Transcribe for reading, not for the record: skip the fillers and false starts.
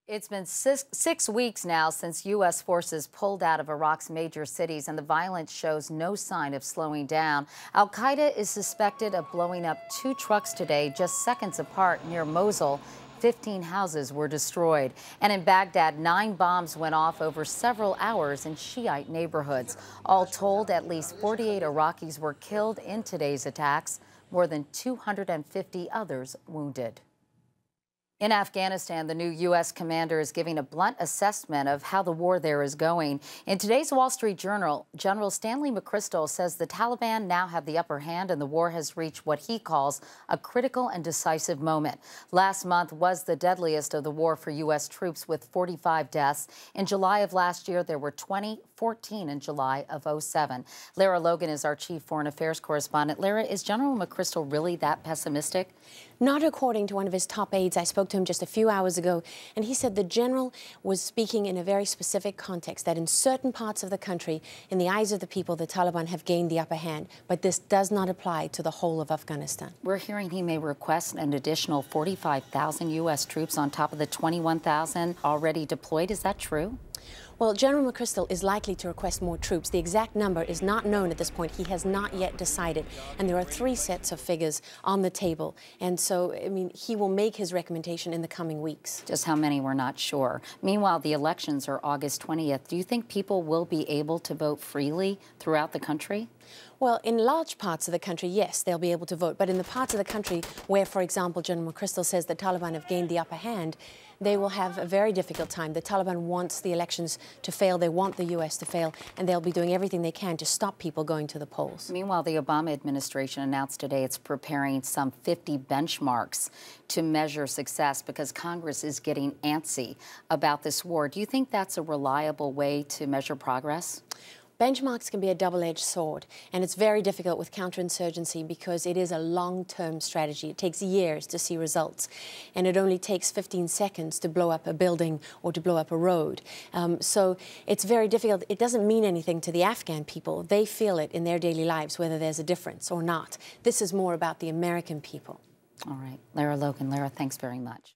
It's been six weeks now since U.S. forces pulled out of Iraq's major cities, and the violence shows no sign of slowing down. Al-Qaeda is suspected of blowing up two trucks today, just seconds apart, near Mosul. 15 houses were destroyed. And in Baghdad, 9 bombs went off over several hours in Shiite neighborhoods. All told, at least 48 Iraqis were killed in today's attacks, more than 250 others wounded. In Afghanistan, the new U.S. commander is giving a blunt assessment of how the war there is going. In today's Wall Street Journal, General Stanley McChrystal says the Taliban now have the upper hand and the war has reached what he calls a critical and decisive moment. Last month was the deadliest of the war for U.S. troops, with 45 deaths. In July of last year, there were 14 in July of '07. Lara Logan is our chief foreign affairs correspondent. Lara, is General McChrystal really that pessimistic? Not according to one of his top aides. I spoke to him just a few hours ago, and he said the general was speaking in a very specific context, that in certain parts of the country, in the eyes of the people, the Taliban have gained the upper hand, but this does not apply to the whole of Afghanistan. We're hearing he may request an additional 45,000 U.S. troops on top of the 21,000 already deployed. Is that true? Well, General McChrystal is likely to request more troops. The exact number is not known at this point. He has not yet decided. And there are 3 sets of figures on the table. And so, I mean, he will make his recommendation in the coming weeks. Just how many, we're not sure. Meanwhile, the elections are August 20th. Do you think people will be able to vote freely throughout the country? Well, in large parts of the country, yes, they'll be able to vote. But in the parts of the country where, for example, General McChrystal says the Taliban have gained the upper hand, they will have a very difficult time. The Taliban wants the elections to fail. They want the U.S. to fail, and they'll be doing everything they can to stop people going to the polls. Meanwhile, the Obama administration announced today it's preparing some 50 benchmarks to measure success because Congress is getting antsy about this war. Do you think that's a reliable way to measure progress? Benchmarks can be a double-edged sword, and it's very difficult with counterinsurgency because it is a long-term strategy. It takes years to see results, and it only takes 15 seconds to blow up a building or to blow up a road. So it's very difficult. It doesn't mean anything to the Afghan people. They feel it in their daily lives, whether there's a difference or not. This is more about the American people. All right. Lara Logan. Lara, thanks very much.